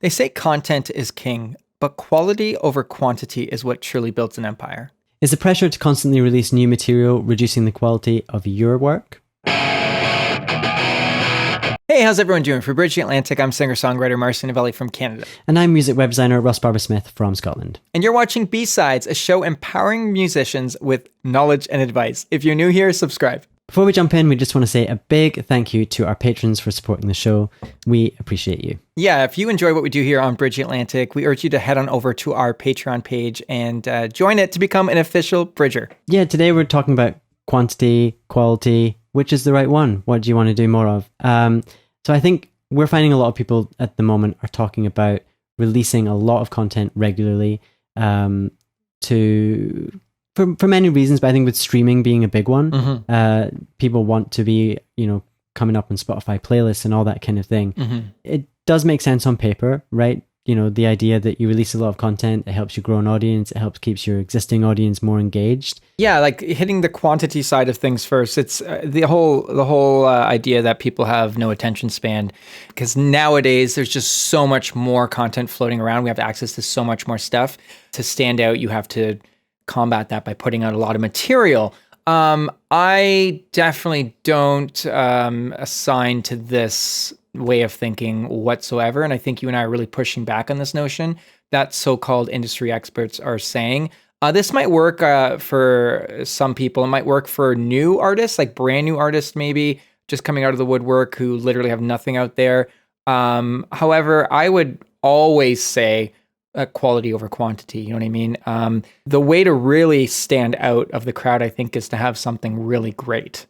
They say content is king, but quality over quantity is what truly builds an empire. Is the pressure to constantly release new material reducing the quality of your work? Hey, how's everyone doing? For Bridge the Atlantic, I'm singer-songwriter Marcio Novelli from Canada. And I'm music web designer Russ Barber-Smith from Scotland. And you're watching B-Sides, a show empowering musicians with knowledge and advice. If you're new here, subscribe. Before we jump in, we just want to say a big thank you to our patrons for supporting the show. We appreciate you. Yeah, if you enjoy what we do here on Bridge the Atlantic, we urge you to head on over to our Patreon page and join it to become an official Bridger. Yeah, today we're talking about quantity, quality, which is the right one? What do you want to do more of? So I think we're finding a lot of people at the moment are talking about releasing a lot of content regularly for many reasons, but I think with streaming being a big one, people want to be, coming up on Spotify playlists and all that kind of thing. It does make sense on paper, right? The idea that you release a lot of content, it helps you grow an audience, it helps keeps your existing audience more engaged. Yeah, like hitting the quantity side of things first. It's the whole idea that people have no attention span, because nowadays there's just so much more content floating around. We have access to so much more stuff. To stand out, you have to combat that by putting out a lot of material. I definitely don't assign to this way of thinking whatsoever. And I think you and I are really pushing back on this notion that so-called industry experts are saying. This might work for some people. It might work for new artists, like brand new artists, maybe just coming out of the woodwork who literally have nothing out there. However, I would always say quality over quantity. You know what I mean? The way to really stand out of the crowd, I think, is to have something really great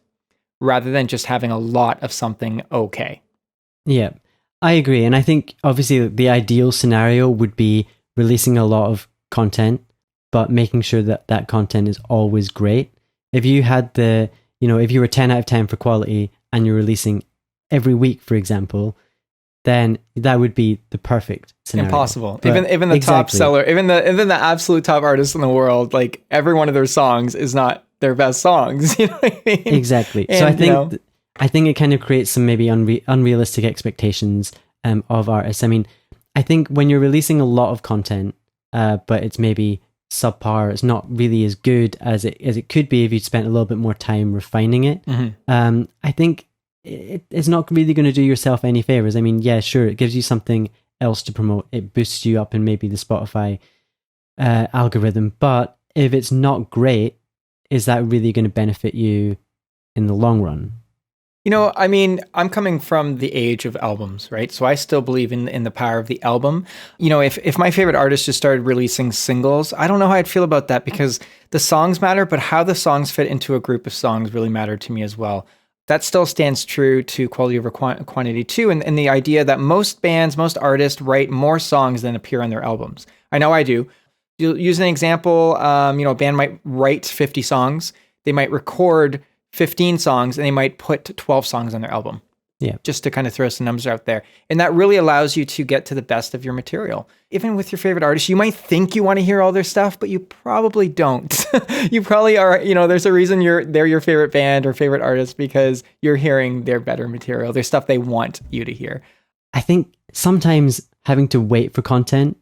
rather than just having a lot of something okay. Yeah, I agree. And I think obviously the ideal scenario would be releasing a lot of content, but making sure that that content is always great. If you had if you were 10 out of 10 for quality and you're releasing every week, for example, then that would be the perfect scenario. Impossible. But even the top seller, even the absolute top artists in the world, like every one of their songs is not their best songs. You know what I mean? Exactly. And, so I think it kind of creates some maybe unrealistic expectations of artists. I mean, I think when you're releasing a lot of content, but it's maybe subpar, it's not really as good as it could be if you'd spent a little bit more time refining it. I think it's not really going to do yourself any favors. I mean, yeah, sure, it gives you something else to promote. It boosts you up in maybe the Spotify algorithm. But if it's not great, is that really going to benefit you in the long run? I mean, I'm coming from the age of albums, right? So I still believe in the power of the album. If my favorite artist just started releasing singles, I don't know how I'd feel about that, because the songs matter, but how the songs fit into a group of songs really matter to me as well. That still stands true to quality over quantity too, and the idea that most bands, most artists write more songs than appear on their albums. I know I do. You'll use an example, a band might write 50 songs. They might record 15 songs and they might put 12 songs on their album. Yeah. Just to kind of throw some numbers out there. And that really allows you to get to the best of your material. Even with your favorite artist, you might think you want to hear all their stuff, but you probably don't. You probably are, there's a reason they're your favorite band or favorite artist, because you're hearing their better material, their stuff they want you to hear. I think sometimes having to wait for content,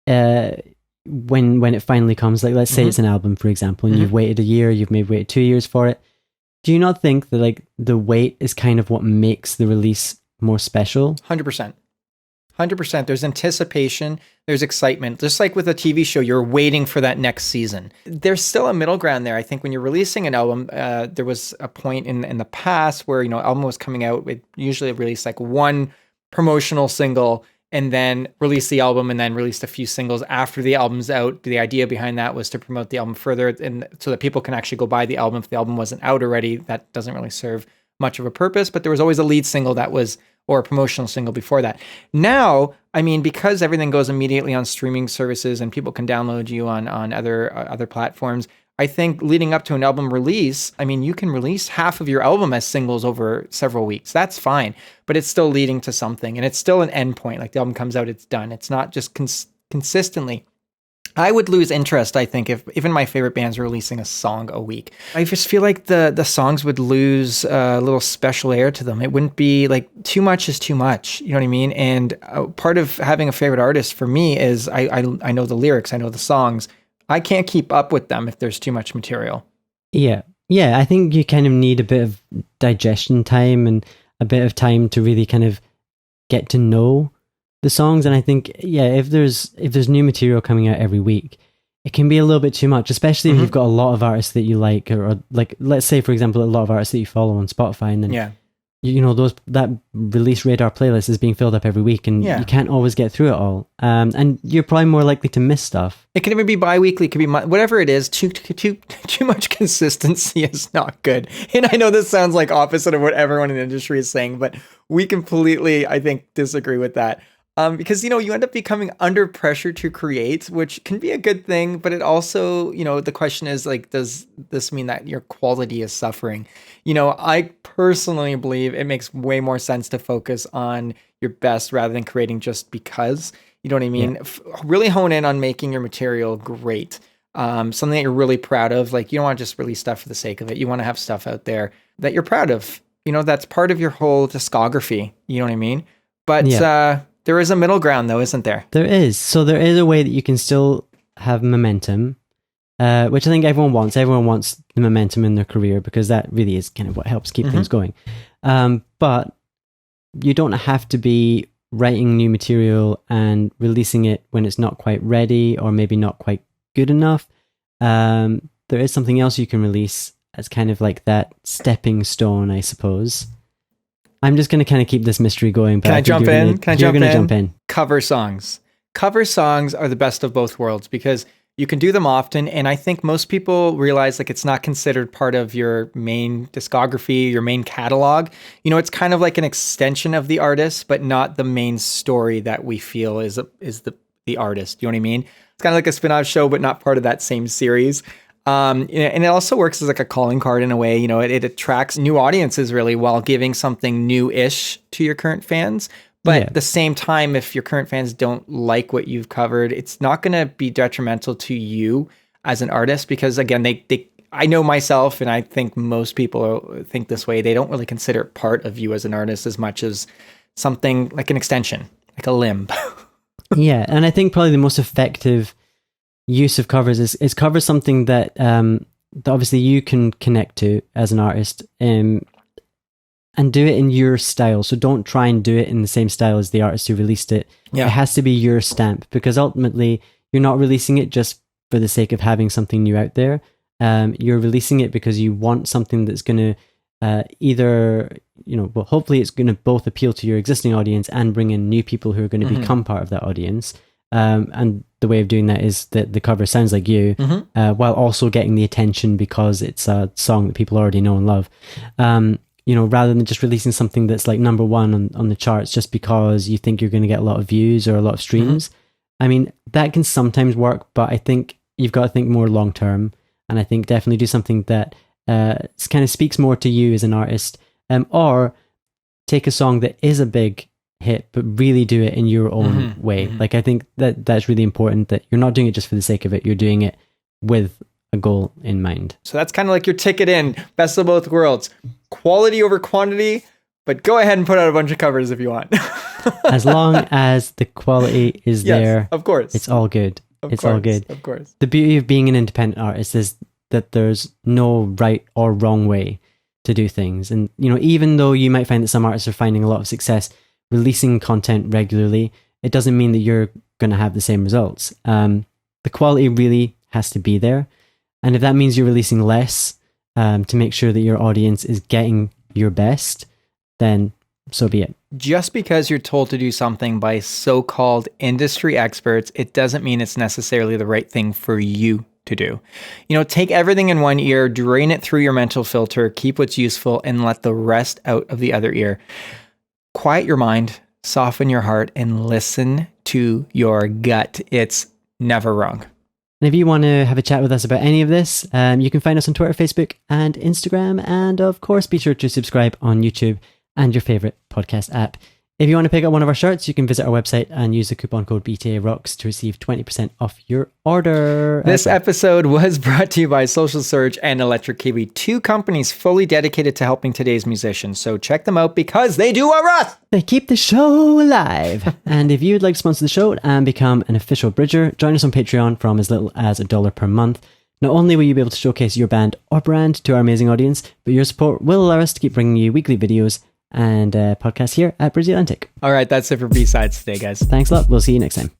when it finally comes, like let's say it's an album, for example, and you've waited a year, you've maybe waited 2 years for it. Do you not think that like the wait is kind of what makes the release more special? 100%. 100%. There's anticipation. There's excitement. Just like with a TV show, you're waiting for that next season. There's still a middle ground there. I think when you're releasing an album, there was a point in the past where, album was coming out with usually release like one promotional single and then release the album and then released a few singles after the album's out. The idea behind that was to promote the album further, and so that people can actually go buy the album if the album wasn't out already. That doesn't really serve much of a purpose, but there was always a lead single or a promotional single before that. Now, I mean, because everything goes immediately on streaming services and people can download you on other platforms, I think leading up to an album release, I mean, you can release half of your album as singles over several weeks. That's fine, but it's still leading to something, and it's still an end point. Like the album comes out, it's done. It's not just consistently I would lose interest, I think, if even my favorite bands were releasing a song a week. I just feel like the songs would lose a little special air to them. It wouldn't be like too much is too much. You know what I mean? And part of having a favorite artist for me is I know the lyrics, I know the songs. I can't keep up with them if there's too much material. Yeah. Yeah, I think you kind of need a bit of digestion time and a bit of time to really kind of get to know the songs. And I think, if there's new material coming out every week, it can be a little bit too much, especially if you've got a lot of artists that you like, or like, let's say, for example, a lot of artists that you follow on Spotify, and then that release radar playlist is being filled up every week, and you can't always get through it all. And you're probably more likely to miss stuff. It can even be bi-weekly, it could be whatever it is. Too much consistency is not good. And I know this sounds like opposite of what everyone in the industry is saying, but we completely, I think, disagree with that. Because, you end up becoming under pressure to create, which can be a good thing, but it also, the question is like, does this mean that your quality is suffering? I personally believe it makes way more sense to focus on your best rather than creating just because, you know what I mean? Yeah. Really hone in on making your material great. Something that you're really proud of. Like, you don't want to just release stuff for the sake of it. You want to have stuff out there that you're proud of. That's part of your whole discography. You know what I mean? But, there is a middle ground, though, isn't there? There is. So there is a way that you can still have momentum, which I think everyone wants. Everyone wants the momentum in their career because that really is kind of what helps keep things going. But you don't have to be writing new material and releasing it when it's not quite ready or maybe not quite good enough. There is something else you can release as kind of like that stepping stone, I suppose. I'm just going to kind of keep this mystery going. But Can I jump in? You're going to jump in. Cover songs. Cover songs are the best of both worlds because you can do them often. And I think most people realize like it's not considered part of your main discography, your main catalog. It's kind of like an extension of the artist, but not the main story that we feel is the artist. You know what I mean? It's kind of like a spin-off show, but not part of that same series. And it also works as like a calling card in a way. It attracts new audiences really while giving something new-ish to your current fans. But at the same time, if your current fans don't like what you've covered, it's not going to be detrimental to you as an artist because again, I know myself, and I think most people think this way. They don't really consider it part of you as an artist as much as something like an extension, like a limb. Yeah, and I think probably the most effective use of covers is cover something that that obviously you can connect to as an artist, and do it in your style. So don't try and do it in the same style as the artist who released it. It has to be your stamp because ultimately you're not releasing it just for the sake of having something new out there. You're releasing it because you want something that's going to either, hopefully it's going to both appeal to your existing audience and bring in new people who are going to become part of that audience. And the way of doing that is that the cover sounds like you, while also getting the attention because it's a song that people already know and love. Rather than just releasing something that's like number one on the charts just because you think you're going to get a lot of views or a lot of streams. I mean, that can sometimes work, but I think you've got to think more long term. And I think definitely do something that kind of speaks more to you as an artist, or take a song that is a big hit, but really do it in your own way. Like, I think that's really important, that you're not doing it just for the sake of it. You're doing it with a goal in mind. So that's kind of like your ticket in, best of both worlds. Quality over quantity, but go ahead and put out a bunch of covers if you want. As long as the quality is there, of course, it's all good. All good. Of course. The beauty of being an independent artist is that there's no right or wrong way to do things. And, even though you might find that some artists are finding a lot of success releasing content regularly, it doesn't mean that you're going to have the same results. The quality really has to be there. And if that means you're releasing less to make sure that your audience is getting your best, then so be it. Just because you're told to do something by so-called industry experts, it doesn't mean it's necessarily the right thing for you to do. Take everything in one ear, drain it through your mental filter, keep what's useful, and let the rest out of the other ear. Quiet your mind, soften your heart, and listen to your gut. It's never wrong. And if you want to have a chat with us about any of this, you can find us on Twitter, Facebook, and Instagram. And of course, be sure to subscribe on YouTube and your favorite podcast app. If you want to pick up one of our shirts, you can visit our website and use the coupon code BTA Rocks to receive 20% off your order. This episode was brought to you by Social Surge and Electric Kiwi, two companies fully dedicated to helping today's musicians. So check them out because they do our us. They keep the show alive. And if you'd like to sponsor the show and become an official Bridger, join us on Patreon from as little as $1 per month. Not only will you be able to showcase your band or brand to our amazing audience, but your support will allow us to keep bringing you weekly videos and podcasts here at Bridge Atlantic. All right, that's it for B-Sides today, guys. Thanks a lot. We'll see you next time.